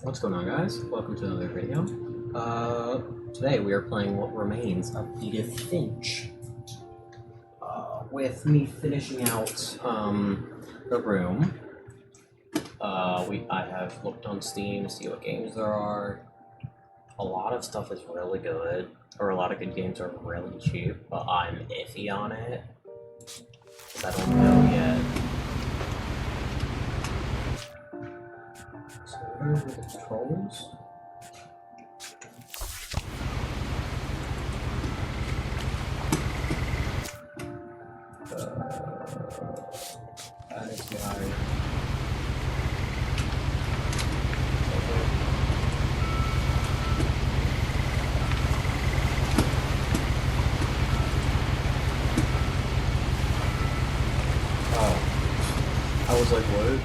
What's going on, guys? Welcome to another video. Today we are playing What Remains of Edith Finch. With me finishing out the room. I have looked on Steam to see what games there are. A lot of stuff is really good, or a lot of good games are really cheap, but I'm iffy on it. 'Cause I don't know yet. So where are the controls? That is why. Oh, I was like, what?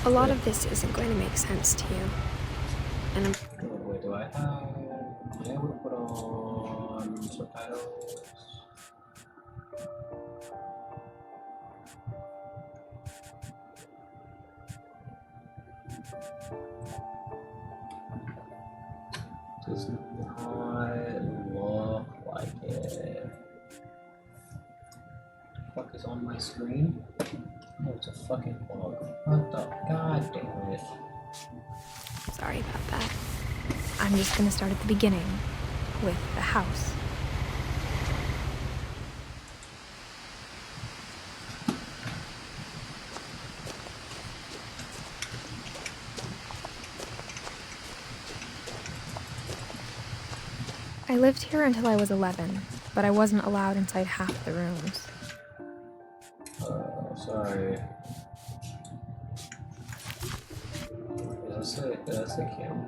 A lot of this isn't going to make sense to you. And Wait, do I have... Am I able to put on subtitles? Does not look like it. What the fuck is on my screen? Oh, it's a fucking bug. What the god damn it. sorry about that. I'm just going to start at the beginning with the house. I lived here until I was 11, but I wasn't allowed inside half the rooms. Sorry. Is this a Kim?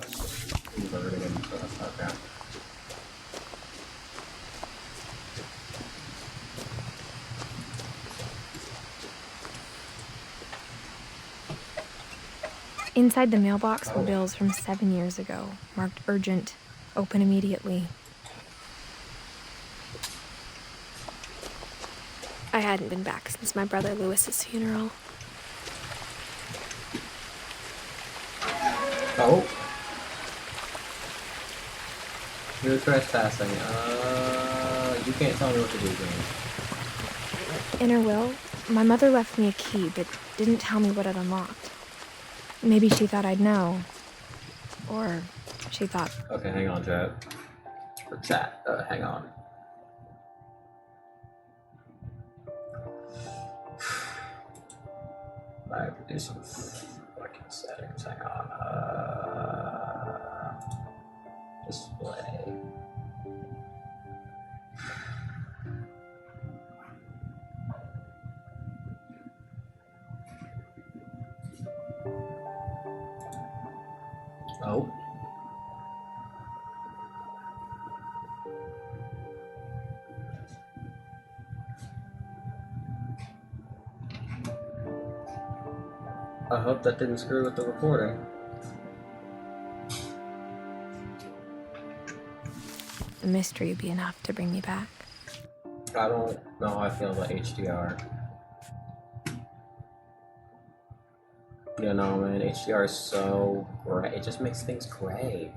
It's converting him to okay. Inside the mailbox were bills from 7 years ago, marked urgent, open immediately. I hadn't been back since my brother Lewis's funeral. Oh. You're trespassing. You can't tell me what to do, James. In her will, my mother left me a key, but didn't tell me what it unlocked. Maybe she thought I'd know. Or she thought... Okay, hang on, chat. Or chat, hang on. I have to do some fucking settings, hang on. Display. Oh. I hope that didn't screw with the recording. The mystery would be enough to bring me back. I don't know how I feel about HDR. You know, man, HDR is so gray. It just makes things gray.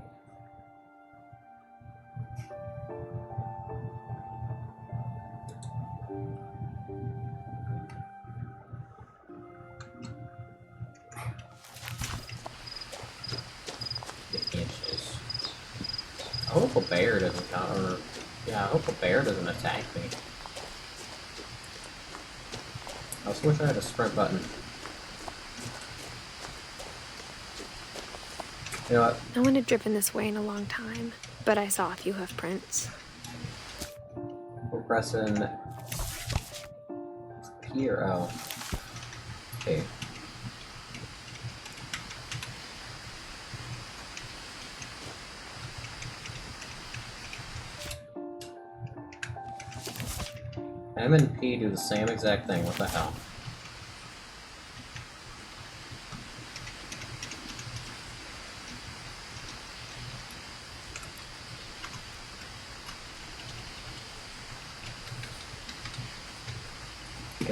The inches. I hope a bear doesn't come, or yeah, I hope a bear doesn't attack me. I just wish I had a sprint button. You know what? No one had driven this way in a long time, but I saw a few hoof prints. We're pressing here. Oh, okay. M and P do the same exact thing. What the hell?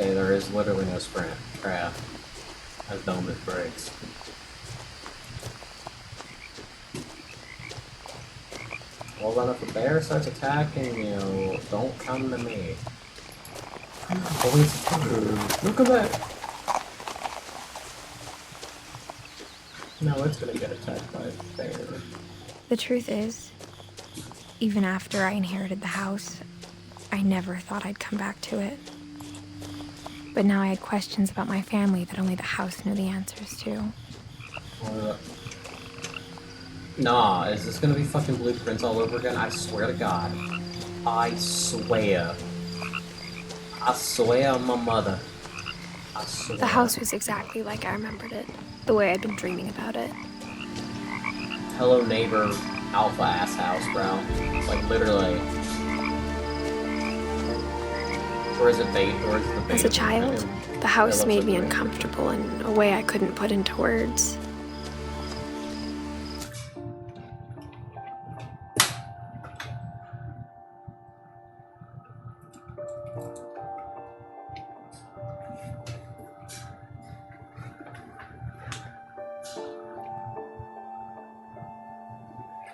Okay, there is literally no sprint. Crap. As dumb as breaks. Well then if a bear starts attacking you, don't come to me. Oh, it's look at that! No, it's gonna get attacked by a bear. The truth is, even after I inherited the house, I never thought I'd come back to it. But now I had questions about my family that only the house knew the answers to. Nah, is this gonna be fucking blueprints all over again? I swear to God. I swear. I swear on my mother. I swear. The house was exactly like I remembered it, the way I'd been dreaming about it. Hello neighbor, alpha ass house, bro. Like literally. Where's the bait? Where's the bait? As a child, the house made me uncomfortable in a way I couldn't put into words.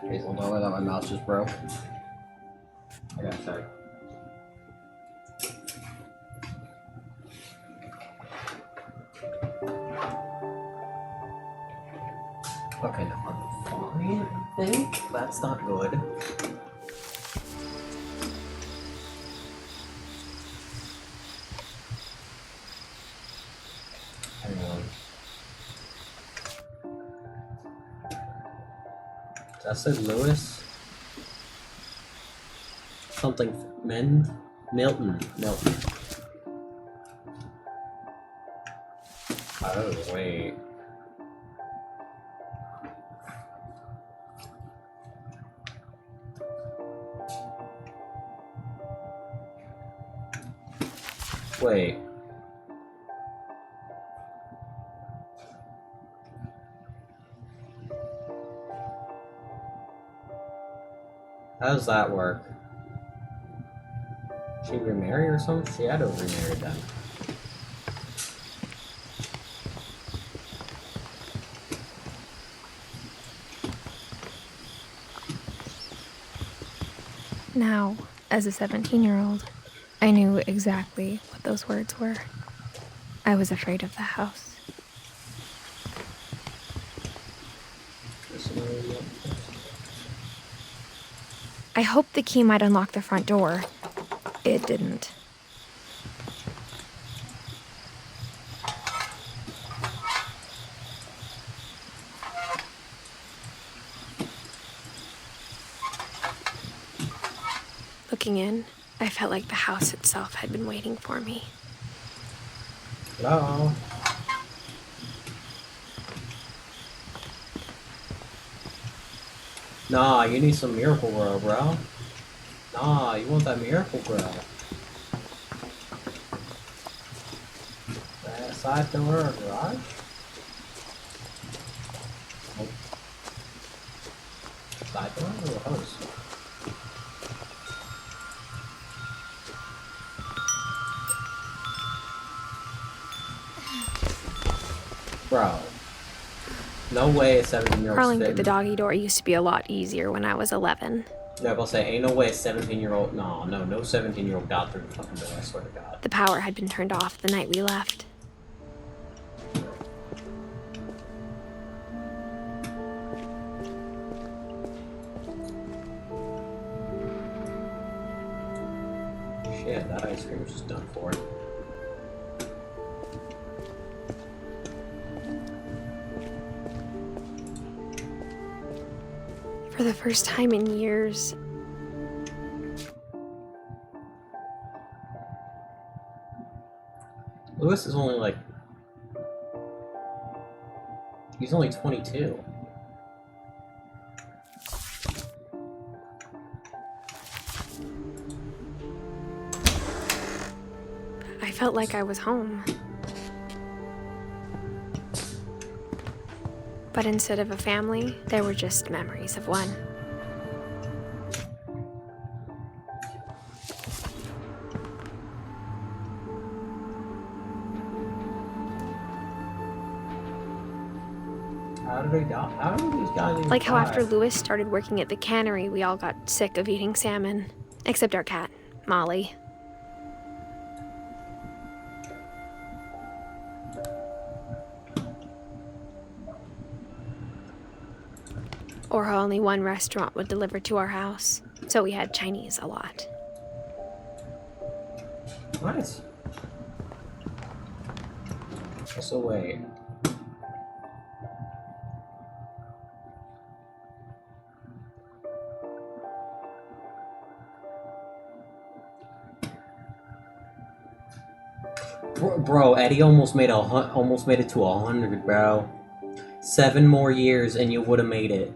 Please don't tell me that my mouse just broke. I gotta check. Okay, now I'm fine, I think. That's not good. Hang on. Did I say Lewis? Something Milton. Oh, wait. Wait. How does that work? She remarried or something? She had to have remarried then. Now, as a 17-year-old, I knew exactly what those words were. I was afraid of the house. I hoped the key might unlock the front door. It didn't. Looking in, I felt like the house itself had been waiting for me. Hello? Nah, you need some Miracle Grow, bro. Nah, you want that Miracle Grow. That side door or garage? Nope. Side door or the house? Bro. No way a 17-year-old Crawling through the doggy door used to be a lot easier when I was 11. Yeah, I'll say, ain't no way a 17-year-old... No 17-year-old got through the fucking door, I swear to God. The power had been turned off the night we left. Shit, that ice cream was just done for. For the first time in years, Lewis is only like... He's only 22. I felt like I was home. But instead of a family, there were just memories of one. How did they die? How did these guys even Like how die? after Louis started working at the cannery, we all got sick of eating salmon. Except our cat, Molly. Or how only one restaurant would deliver to our house, so we had Chinese a lot. What? So wait. Bro, Eddie almost made it to 100, bro. 7 more years and you would have made it.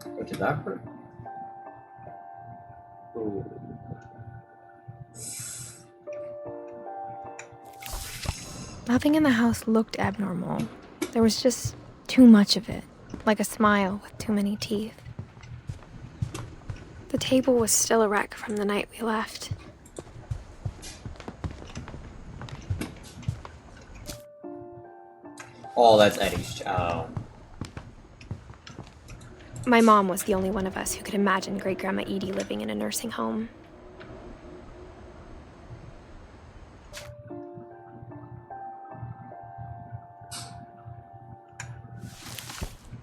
What did that hurt? Ooh. Nothing in the house looked abnormal. There was just too much of it, like a smile with too many teeth. The table was still a wreck from the night we left. Oh, that's Eddie's child. My mom was the only one of us who could imagine Great-Grandma Edie living in a nursing home.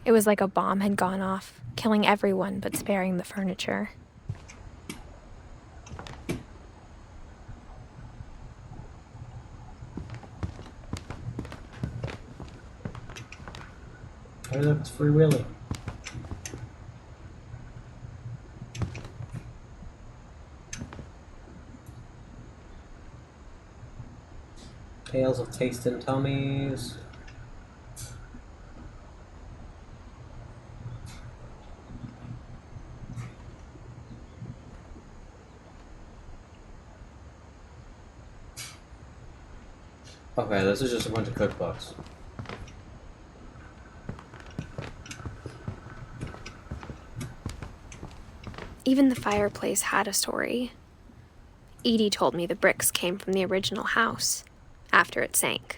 It was like a bomb had gone off, killing everyone but sparing the furniture. I don't know if it's Free Willy. Tales of Taste and Tummies. Okay, this is just a bunch of cookbooks. Even the fireplace had a story. Edie told me the bricks came from the original house, after it sank.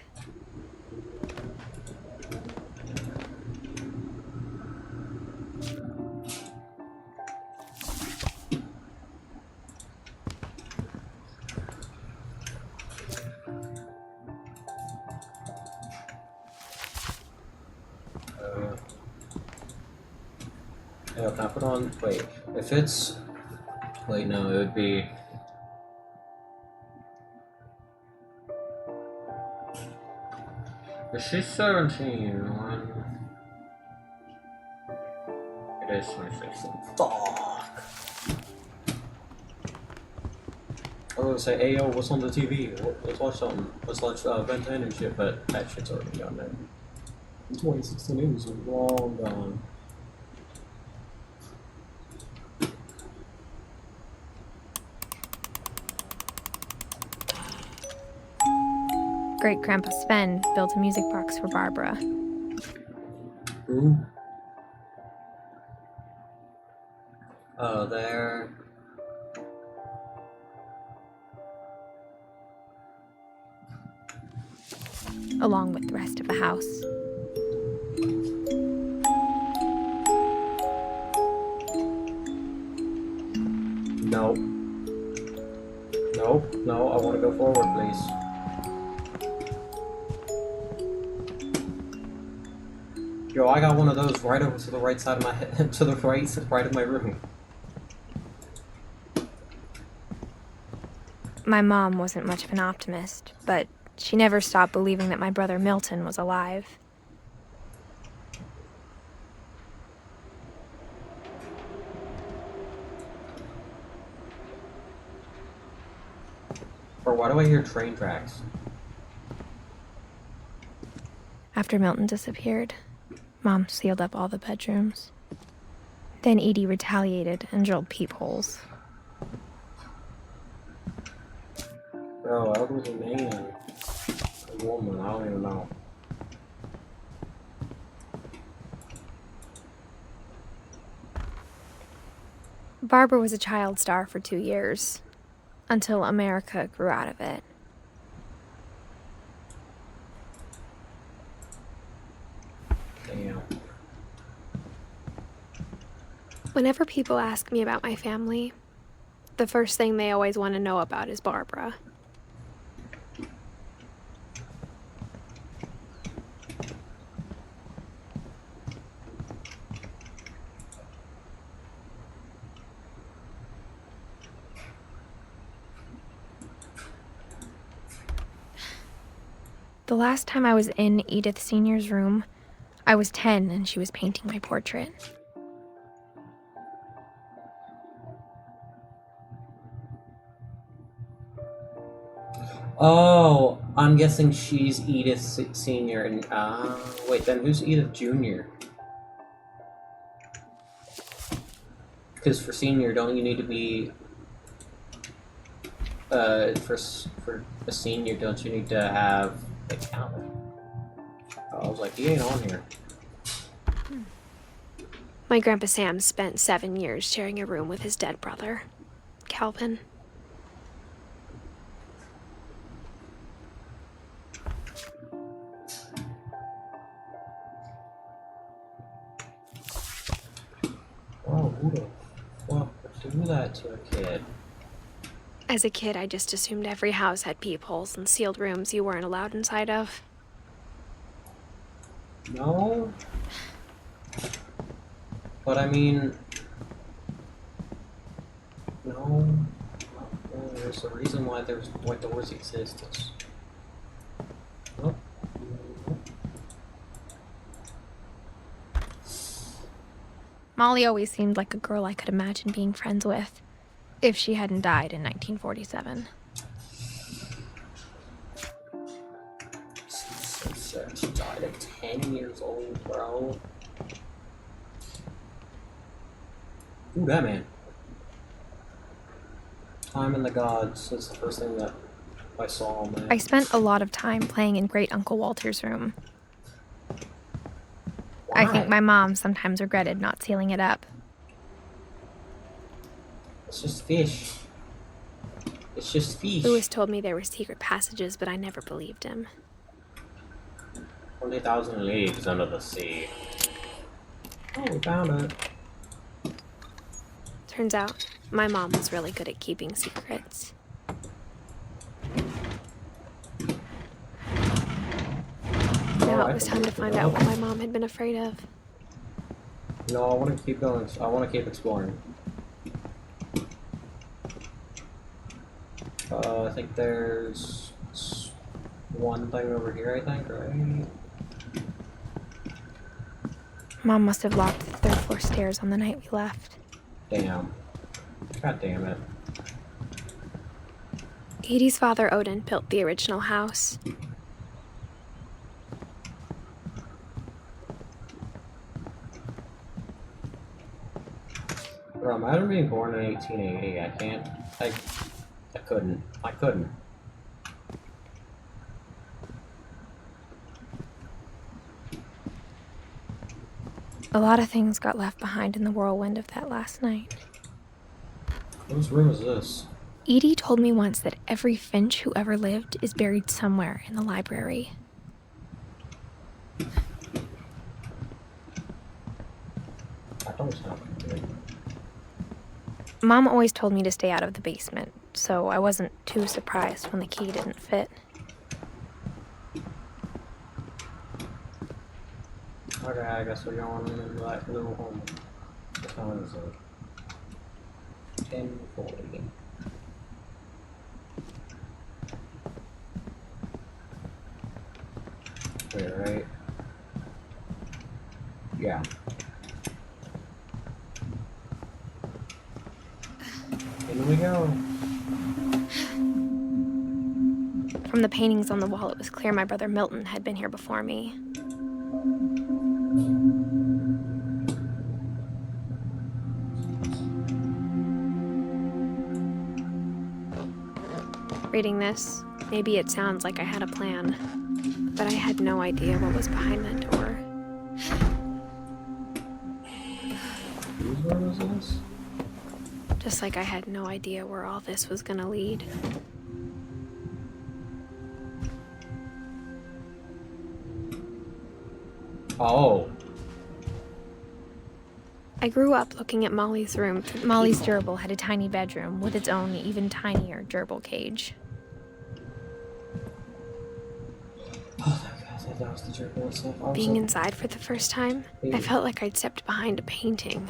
Yeah, can I put on? Wait, if it's. Wait, no, it would be. Is she 17? It is 2016. Fuck! I was gonna say, hey yo, what's on the TV? Let's watch something. Let's watch Ben 10 and shit, but that shit's already on there. 2016 is long gone. Great-Grandpa Sven built a music box for Barbara. Ooh. There. Along with the rest of the house. No. No, no, I want to go forward, please. Yo, I got one of those right over to the right side of my head, to the right of my room. My mom wasn't much of an optimist, but she never stopped believing that my brother Milton was alive. Or why do I hear train tracks? After Milton disappeared, Mom sealed up all the bedrooms. Then Edie retaliated and drilled peepholes. Bro, that was a man. A woman, I don't even know. Barbara was a child star for 2 years, until America grew out of it. Damn. Whenever people ask me about my family, the first thing they always want to know about is Barbara. The last time I was in Edith Sr.'s room, I was 10 and she was painting my portrait. Oh, I'm guessing she's Edith Senior, and wait, then who's Edith Junior? Because for Senior, don't you need to be for a Senior, don't you need to have a talent? I was like, he ain't on here. My Grandpa Sam spent 7 years sharing a room with his dead brother, Calvin. Oh, who the fuck would do that to a kid? As a kid, I just assumed every house had peepholes and sealed rooms you weren't allowed inside of. No? But I mean... No. There's a reason why doors exist. Nope. Molly always seemed like a girl I could imagine being friends with, if she hadn't died in 1947. She died at 10 years old, bro. Ooh, that man. Time and the Gods is the first thing that I saw, man. I spent a lot of time playing in Great Uncle Walter's room. I think my mom sometimes regretted not sealing it up. It's just fish. It's just fish. Lewis told me there were secret passages, but I never believed him. 20,000 leagues under the sea. Oh, we found it. Turns out, my mom was really good at keeping secrets. Now it was time to find out what my mom had been afraid of. No, I want to keep going. I want to keep exploring. I think there's one thing over here, I think, right? Mom must have locked the third floor stairs on the night we left. Damn. God damn it. Edie's father, Odin, built the original house. Bro, imagine being born in 1880. I can't. I couldn't. I couldn't. A lot of things got left behind in the whirlwind of that last night. Whose room is this? Edie told me once that every Finch who ever lived is buried somewhere in the library. That don't sound good. Mom always told me to stay out of the basement, so I wasn't too surprised when the key didn't fit. Okay, I guess we're going into that little home. What time is it? 10:40. Wait, right? Yeah. In we go. From the paintings on the wall, it was clear my brother Milton had been here before me. Reading this, maybe it sounds like I had a plan, but I had no idea what was behind that door. Whose room is this? Just like I had no idea where all this was gonna lead. Oh. I grew up looking at Molly's room. Molly's gerbil had a tiny bedroom with its own even tinier gerbil cage. Oh my god, that was the gerbil itself. Being inside for the first time, I felt like I'd stepped behind a painting.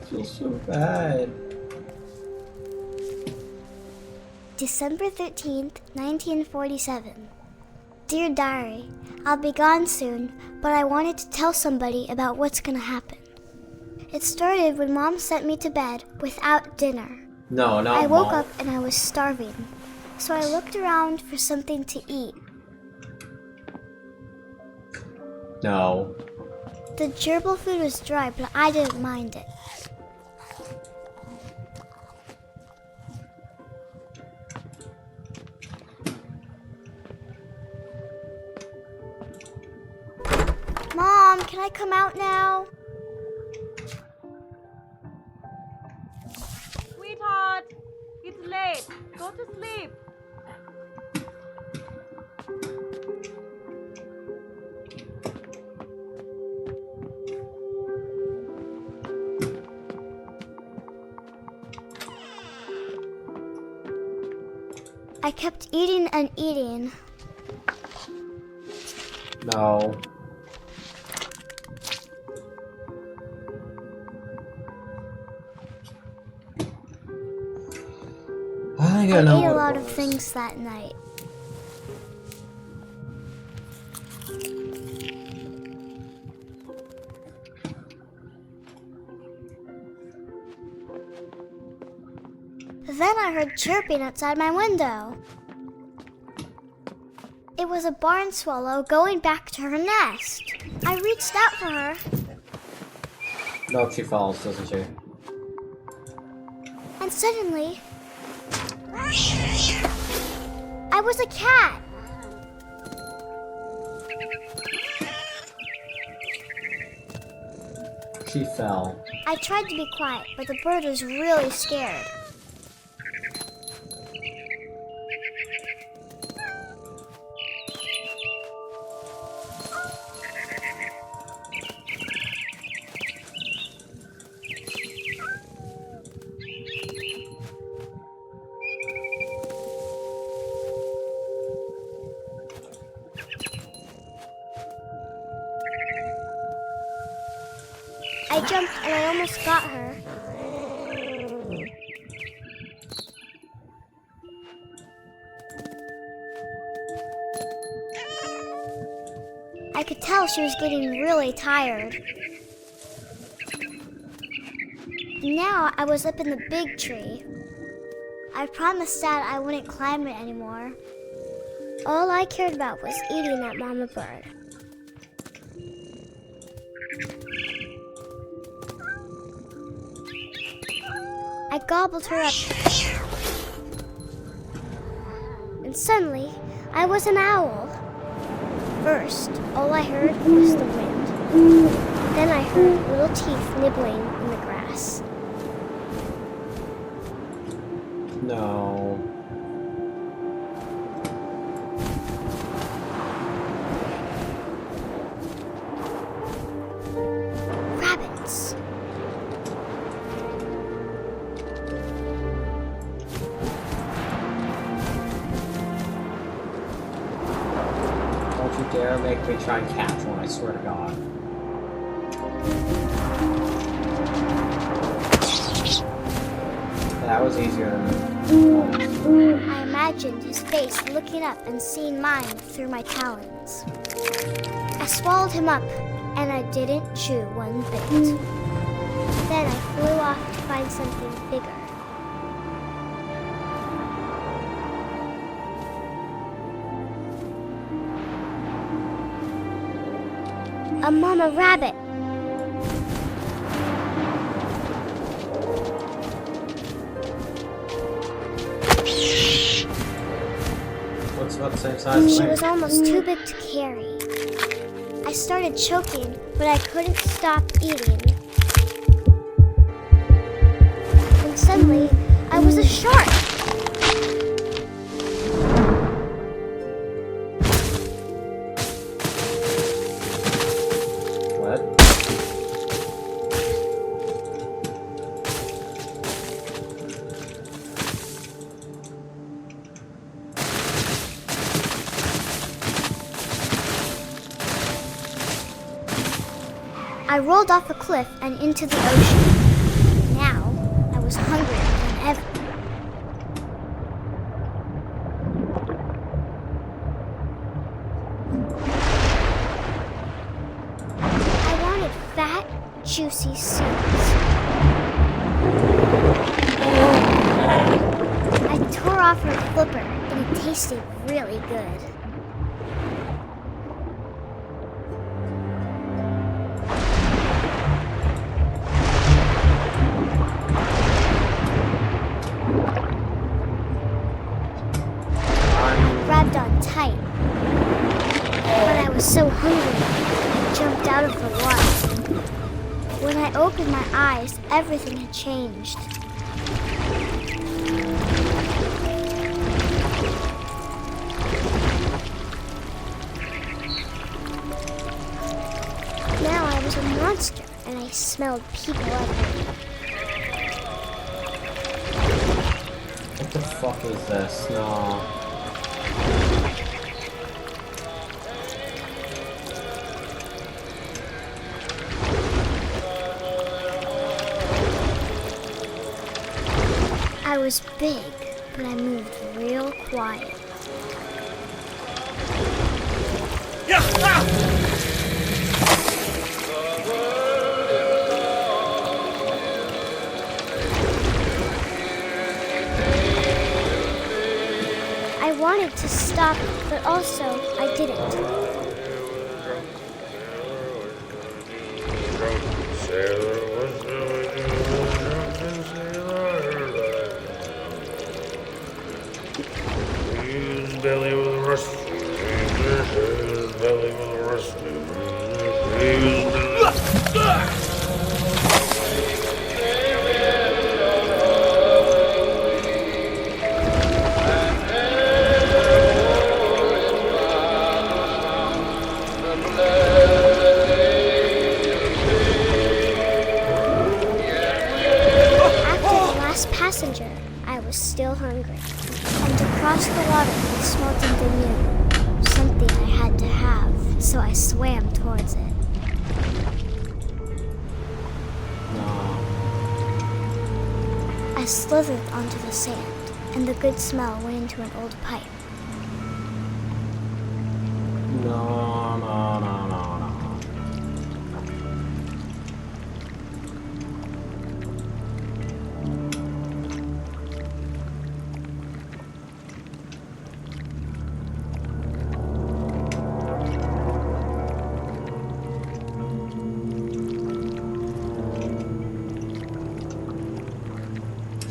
I feel so bad. December 13th, 1947. Dear Diary, I'll be gone soon, but I wanted to tell somebody about what's gonna happen. It started when Mom sent me to bed without dinner. No, not I woke Mom. up and I was starving, so I looked around for something to eat. No. The gerbil food was dry, but I didn't mind it. Mom, can I come out now? Sweetheart, it's late. Go to sleep. I kept eating and eating. No. I I ate ate a lot of things that night. Then I heard chirping outside my window. It was a barn swallow going back to her nest. I reached out for her. No, she falls, doesn't she? And suddenly, I was a cat. She fell. I tried to be quiet, but the bird was really scared. I jumped and I almost got her. I could tell she was getting really tired. Now I was up in the big tree. I promised Dad I wouldn't climb it anymore. All I cared about was eating that mama bird. I gobbled her up. And suddenly, I was an owl. First, all I heard was the wind. Then I heard little teeth nibbling in the grass. No. Rabbits. Don't you dare make me try and catch one, I swear to God. That was easier than I imagined his face looking up and seeing mine through my talons. I swallowed him up, and I didn't chew one bit. Then I flew off to find something bigger. A mama rabbit. about the same size And as she me. was almost too big to carry. I started choking, but I couldn't stop eating. And suddenly, I was a shark. What? I rolled off a cliff and into the ocean. Now, I was hungrier than ever. I wanted fat, juicy seeds. I tore off her flipper, and it tasted really good. Grabbed on tight. But I was so hungry, I jumped out of the water. When I opened my eyes, everything had changed. Now I was a monster, and I smelled people everywhere. What the fuck is this? No. I was big, but I moved real quiet. I wanted to stop, but also I didn't. Belly with a rust. Belly with a rust. After the last passenger, I was still hungry. And across the water, I smelled something new. Something I had to have, so I swam towards it. No. I slithered onto the sand, and the good smell went into an old pipe. No, no, no, no, no.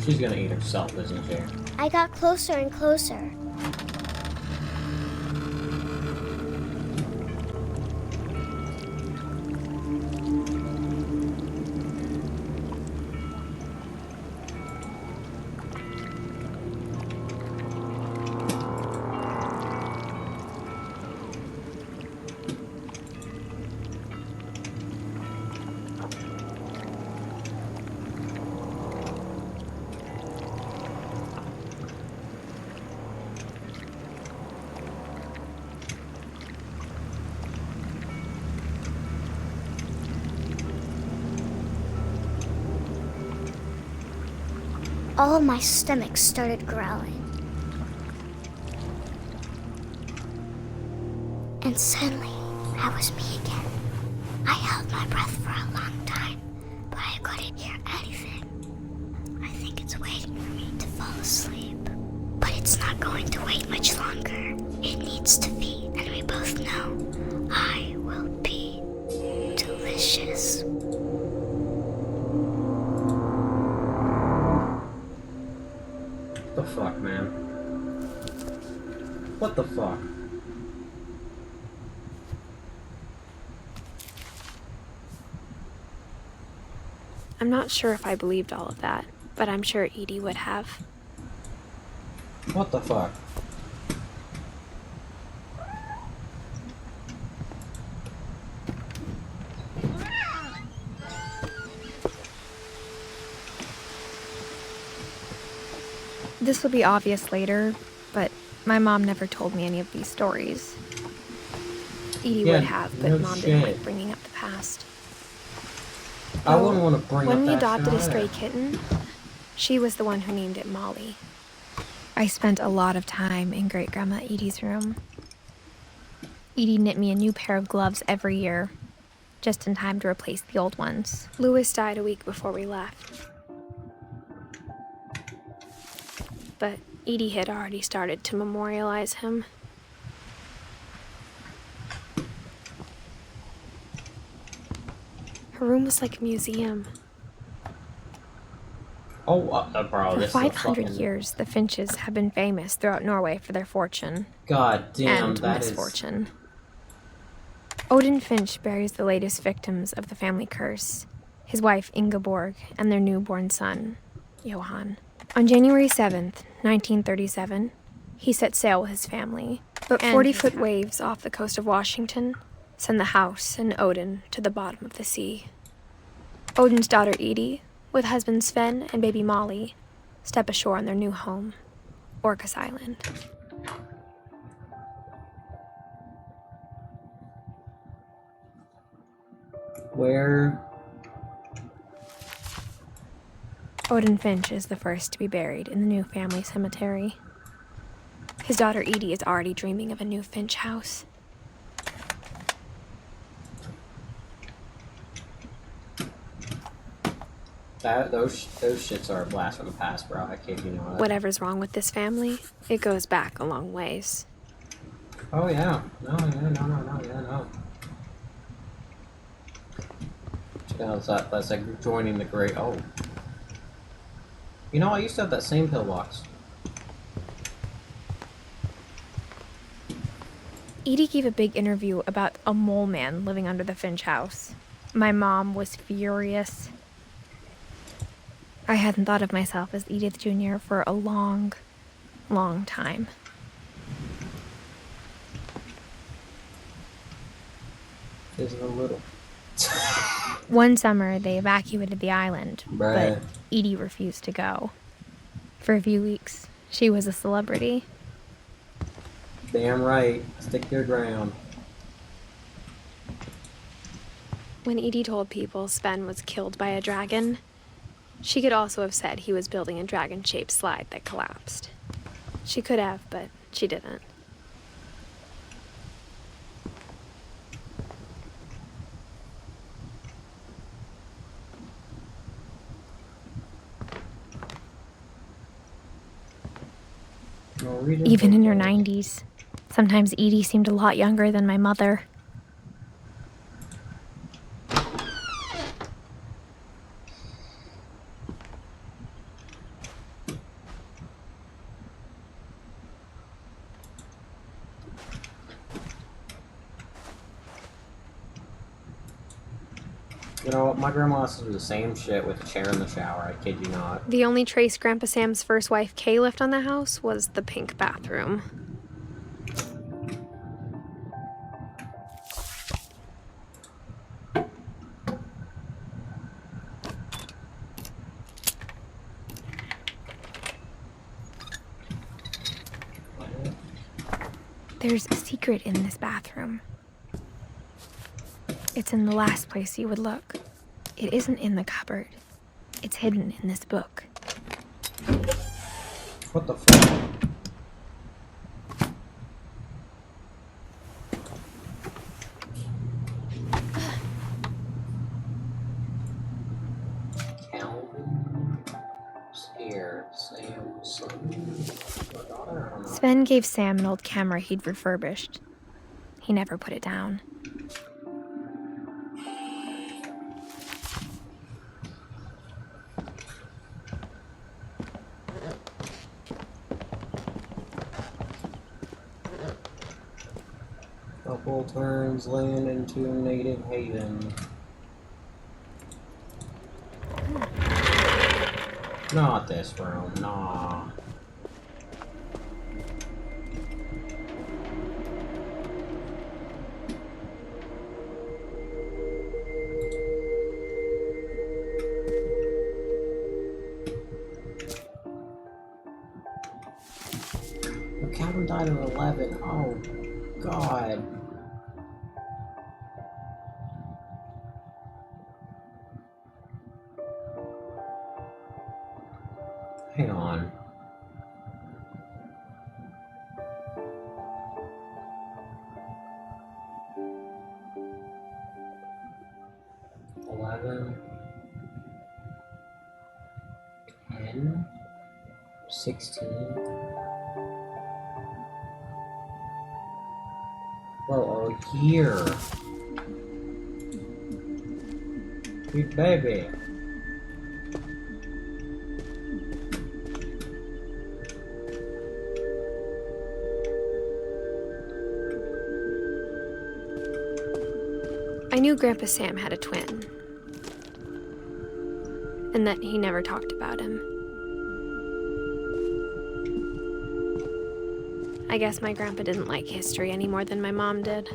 She's gonna eat herself, isn't she? I got closer and closer. All of my stomach started growling. And suddenly, I was me again. I held my breath for a long time, but I couldn't hear anything. I think it's waiting for me to fall asleep. But it's not going to wait much longer. It needs to feed, and we both know I will be delicious. What the fuck, man? What the fuck? I'm not sure if I believed all of that, but I'm sure Edie would have. What the fuck? This will be obvious later, but my mom never told me any of these stories. Edie Yeah, would have, but no Mom didn't shit. like bringing up the past. I wouldn't want to bring When up we that adopted a shit stray either. kitten, she was the one who named it Molly. I spent a lot of time in Great-Grandma Edie's room. Edie knit me a new pair of gloves every year, just in time to replace the old ones. Louis died a week before we left. But Edie had already started to memorialize him. Her room was like a museum. Oh, bro, For this is a 500 fucking... years, the Finches have been famous throughout Norway for their fortune God damn, and that is... misfortune. Odin Finch buries the latest victims of the family curse, his wife Ingeborg and their newborn son, Johann. On January 7th, 1937, he set sail with his family, but 40-foot waves off the coast of Washington send the house and Odin to the bottom of the sea. Odin's daughter Edie, with husband Sven and baby Molly, step ashore on their new home, Orcas Island. Where... Odin Finch is the first to be buried in the new family cemetery. His daughter Edie is already dreaming of a new Finch house. Those shits are a blast from the past, bro. I kid you not. Whatever's wrong with this family, it goes back a long ways. Oh yeah. No. Check out that. That's like joining the great. Oh. You know, I used to have that same pillbox. Edie gave a big interview about a mole man living under the Finch house. My mom was furious. I hadn't thought of myself as Edith Jr. for a long, long time. Isn't a little. One summer, they evacuated the island, Bruh. but Edie refused to go. For a few weeks, she was a celebrity. Damn right. Stick your ground. When Edie told people Sven was killed by a dragon, she could also have said he was building a dragon-shaped slide that collapsed. She could have, but she didn't. Even in her 90s, sometimes Edie seemed a lot younger than my mother. You know what? My grandma used to do the same shit with a chair in the shower. I kid you not. The only trace Grandpa Sam's first wife, Kay, left on the house was the pink bathroom. There's a secret in this bathroom. It's in the last place you would look. It isn't in the cupboard. It's hidden in this book. What the fuck? Sven gave Sam an old camera he'd refurbished. He never put it down. Couple turns land into native haven. Not this room, nah. The Calvin died at 11. Oh, God. Hang on. $11, $10, $16. Bro, a year. Sweet baby. I knew Grandpa Sam had a twin, and that he never talked about him. I guess my grandpa didn't like history any more than my mom did.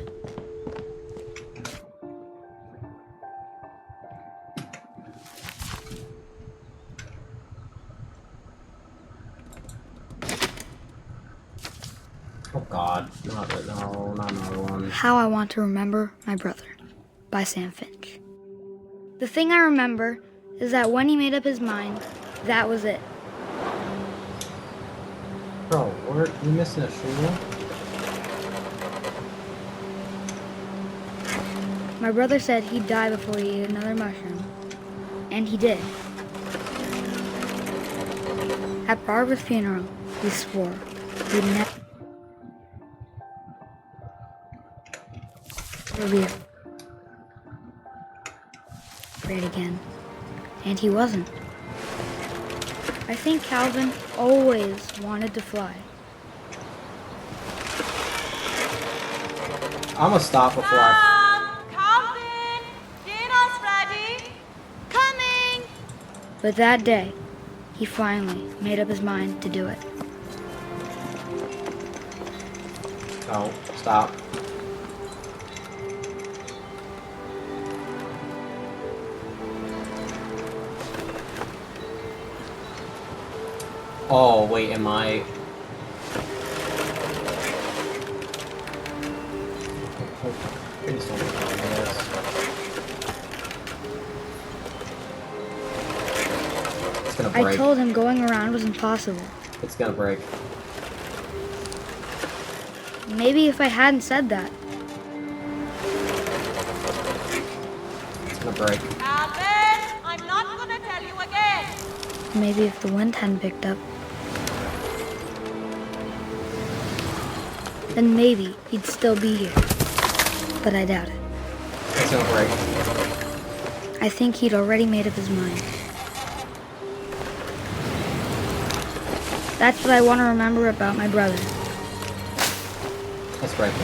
Oh God, not another one. How I Want to Remember My Brother by Sam Finch. The thing I remember is that when he made up his mind, that was it. Bro, you missing a shoe? My brother said he'd die before he ate another mushroom. And he did. At Barbara's funeral, he swore he'd never be afraid again. And he wasn't. I think Calvin always wanted to fly. I'm gonna stop before I... Calvin! Dinner's ready! Coming! But that day, he finally made up his mind to do it. No, stop. Oh, wait, am I... Please don't tell me this. It's gonna break. I told him going around was impossible. It's gonna break. Maybe if I hadn't said that. It's gonna break. Calvin! I'm not gonna tell you again! Maybe if the wind hadn't picked up. Then maybe he'd still be here. But I doubt it. It's gonna break. I think he'd already made up his mind. That's what I want to remember about my brother. It's breaking.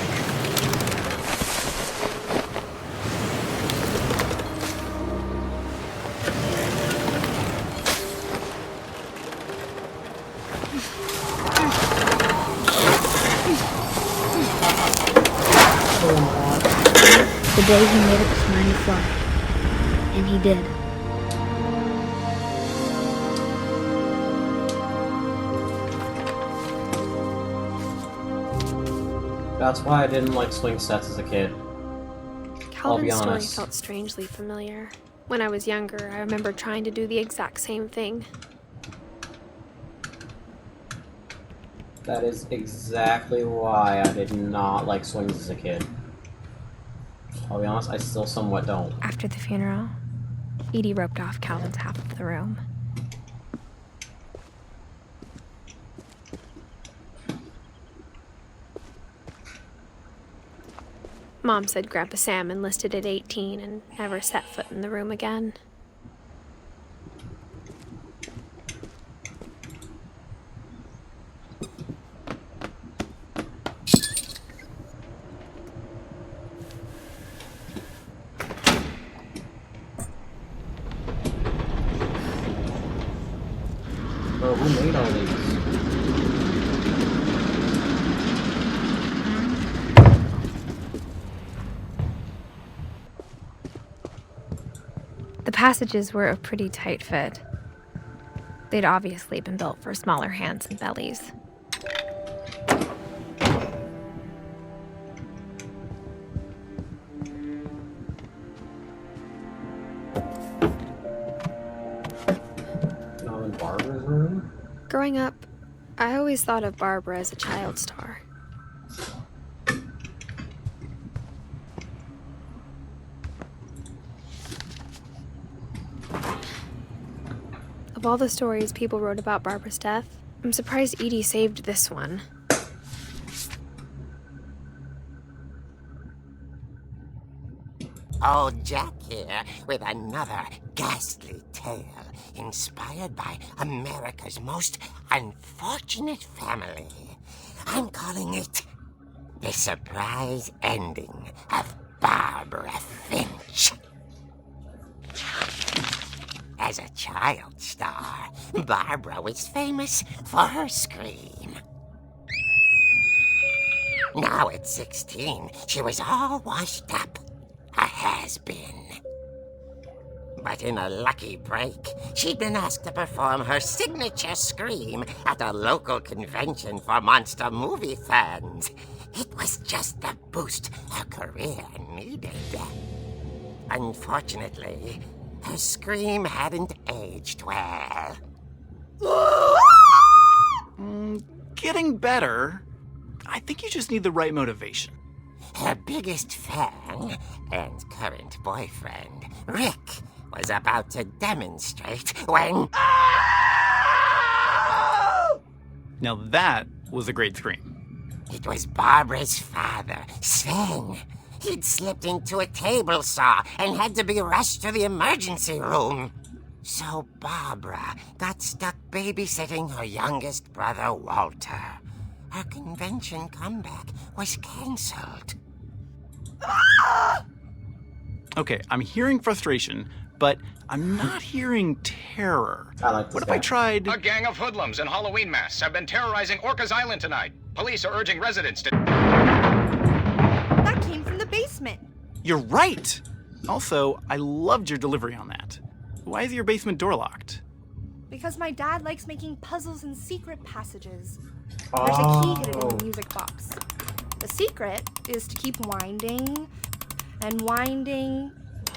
The day he made up his mind to fly. And he did. That's why I didn't like swing sets as a kid. Calvin's story honest. felt strangely familiar. When I was younger, I remember trying to do the exact same thing. That is exactly why I did not like swings as a kid. I'll be honest, I still somewhat don't. After the funeral, Edie roped off Calvin's half of the room. Mom said Grandpa Sam enlisted at 18 and never set foot in the room again. bro. Who made all these? The passages were a pretty tight fit. They'd obviously been built for smaller hands and bellies. Not in Barbara's room? Growing up, I always thought of Barbara as a child star. Of all the stories people wrote about Barbara's death, I'm surprised Edie saved this one. Old Jack here with another ghastly tale inspired by America's most unfortunate family. I'm calling it The Surprise Ending of Barbara Finch. As a child star, Barbara was famous for her scream. Now at 16, she was all washed up. A has-been. But in a lucky break, she'd been asked to perform her signature scream at a local convention for monster movie fans. It was just the boost her career needed. Unfortunately, her scream hadn't aged well. Getting better. I think you just need the right motivation. Her biggest fan and current boyfriend, Rick, was about to demonstrate when... Now that was a great scream. It was Barbara's father, Sven. He'd slipped into a table saw and had to be rushed to the emergency room. So Barbara got stuck babysitting her youngest brother, Walter. Her convention comeback was cancelled. Okay, I'm hearing frustration, but I'm not hearing terror. I like this What if guy. I tried... A gang of hoodlums in Halloween masks have been terrorizing Orcas Island tonight. Police are urging residents to... That came from the basement. You're right! Also, I loved your delivery on that. Why is your basement door locked? Because my dad likes making puzzles and secret passages. There's a key hidden in the music box. The secret is to keep winding and winding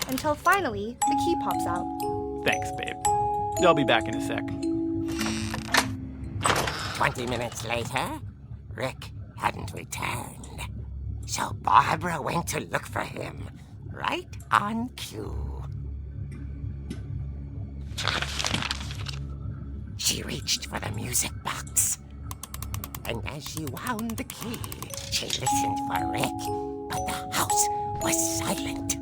until finally the key pops out. Thanks, babe. I'll be back in a sec. 20 minutes later, Rick hadn't returned. So Barbara went to look for him, right on cue. She reached for the music box. And as she wound the key, she listened for Rick, but the house was silent.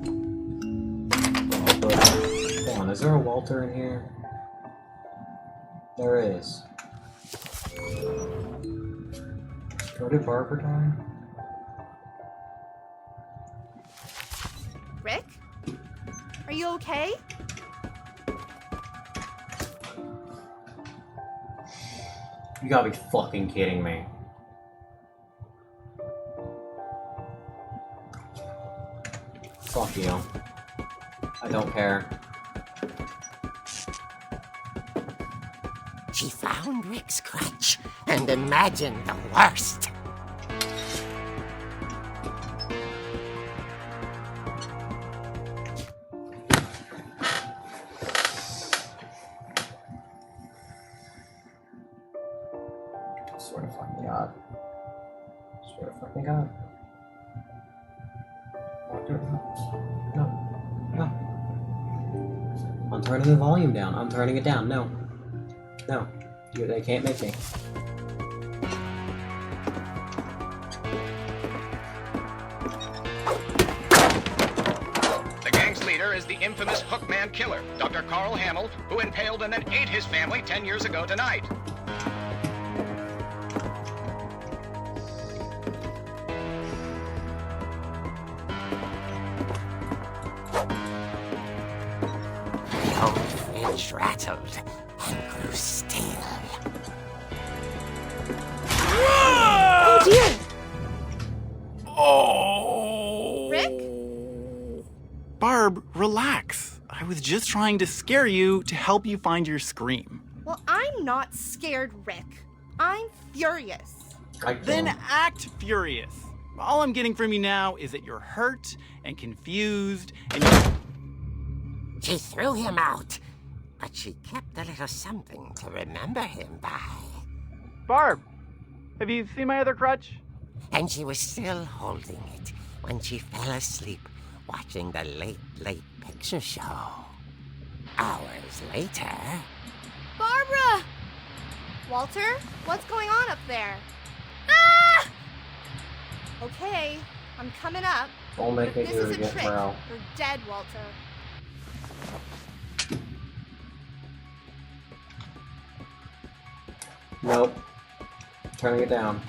Hold on, is there a Walter in here? There is. Where did Barbara die? Rick? Are you okay? You gotta be fucking kidding me. Fuck you. I don't care. She found Rick's crutch and imagined the worst. Swear to fucking God. Swear to fucking God. No. No. I'm turning the volume down. I'm turning it down. No. No. They can't make me. The gang's leader is the infamous Hookman killer, Dr. Carl Hamill, who impaled and then ate his family 10 years ago tonight. The old fridge rattled and grew still. Barb, relax. I was just trying to scare you to help you find your scream. Well, I'm not scared, Rick. I'm furious. Then act furious. All I'm getting from you now is that you're hurt and confused and She threw him out, but she kept a little something to remember him by. Barb, have you seen my other crutch? And she was still holding it when she fell asleep watching the Late Late Picture Show. Hours later... Barbara! Walter, what's going on up there? Ah! Okay, I'm coming up. Don't make me This do is it a again, trick. bro. You're dead, Walter. Nope. Turning it down.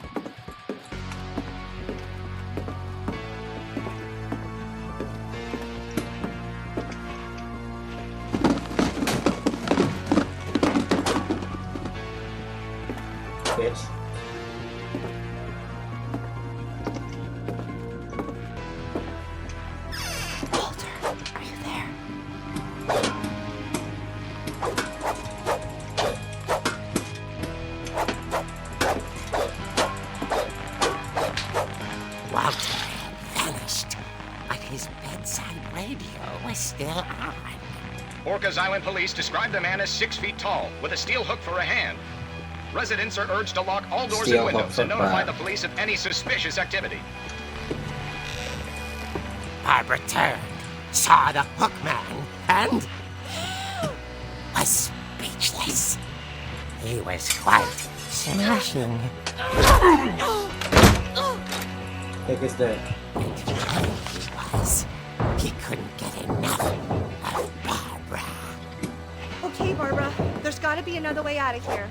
Bitch. Walter, are you there? Walter had vanished, but his bedside radio was still on. Orcas Island police describe the man as 6 feet tall, with a steel hook for a hand. Residents are urged to lock all doors Steel and hook windows for and notify Brad. the police of any suspicious activity. Barbara turned, saw the hook man, and was speechless. He was quite smashing. Take his dick. And funny he was. He couldn't get enough of Barbara. Okay, Barbara, there's gotta be another way out of here.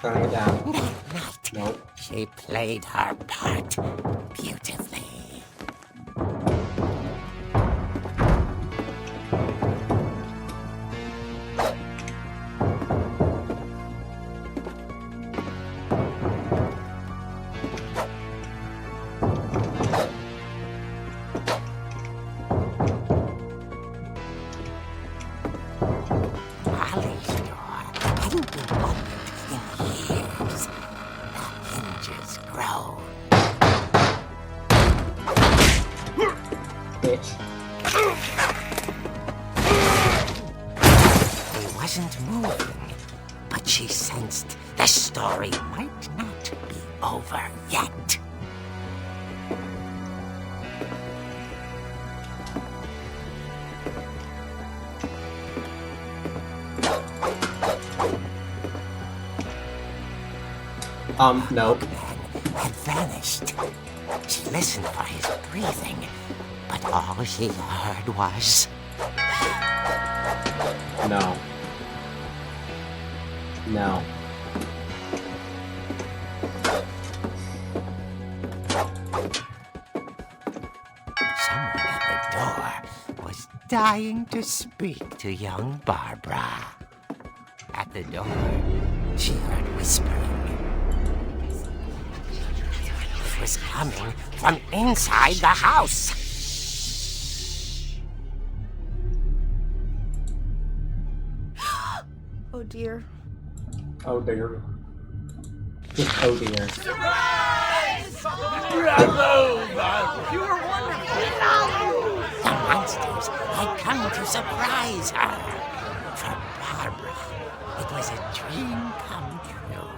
Turning it down. That night, Nope. she played her part beautifully. Molly's door hadn't been opened in years. The hinges groaned. Bitch. He wasn't moving, but she sensed the story might not be over yet. Nope. Man had vanished. She listened for his breathing, but all she heard was... No. No. Someone at the door was dying to speak to young Barbara. At the door, she heard whispering. It was coming from inside the house. Oh dear. Oh dear. Just oh dear. The monsters had come to surprise her. For Barbara, it was a dream come true.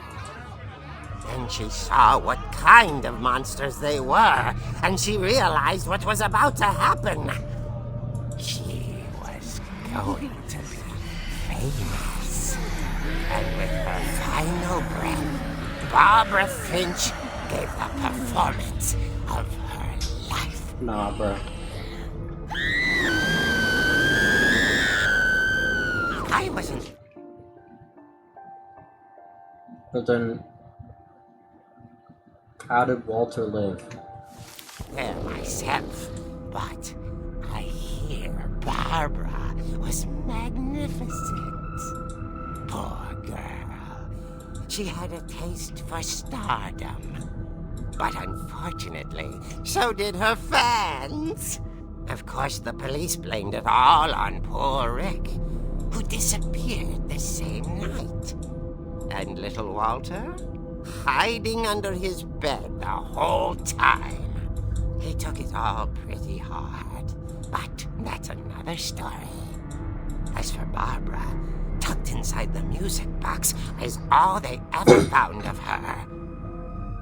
Then she saw what kind of monsters they were, and she realized what was about to happen. She was going to be famous. And with her final breath, Barbara Finch gave the performance of her life. Nah, bro. I wasn't... But then, how did Walter live? there myself, but I hear Barbara was magnificent. Poor girl. She had a taste for stardom. But unfortunately, so did her fans. Of course, the police blamed it all on poor Rick, who disappeared the same night. And little Walter? Hiding under his bed the whole time. He took it all pretty hard, but that's another story. As for Barbara, tucked inside the music box is all they ever found of her.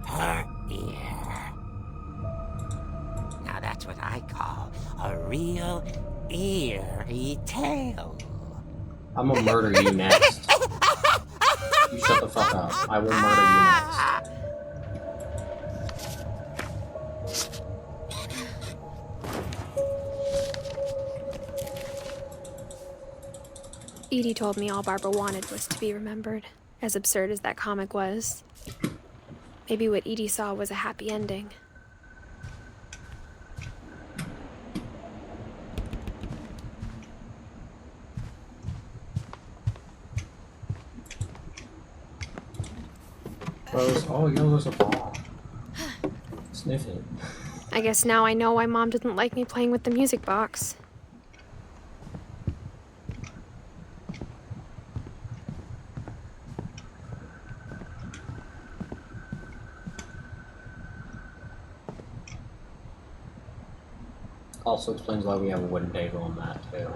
Her ear. Now that's what I call a real eerie tale. I'm gonna murder you next. You shut the fuck up. I will murder you next. Edie told me all Barbara wanted was to be remembered, as absurd as that comic was. Maybe what Edie saw was a happy ending. Oh, yo, there's a ball. Sniff it. I guess now I know why Mom didn't like me playing with the music box. Also explains why we have a wooden table on that, too.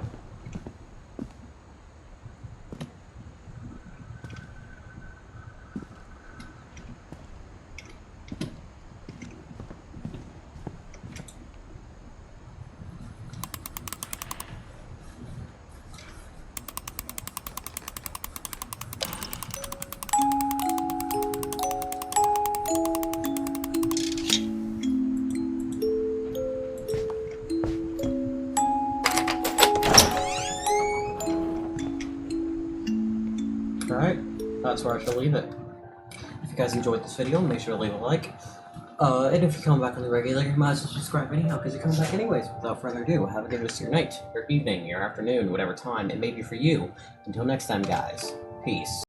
Alright, that's where I shall leave it. If you guys enjoyed this video, make sure to leave a like. And if you come back on the regular, you might as well subscribe anyhow, because you're coming back anyways. Without further ado, have a good rest of your night, your evening, your afternoon, whatever time it may be for you. Until next time, guys. Peace.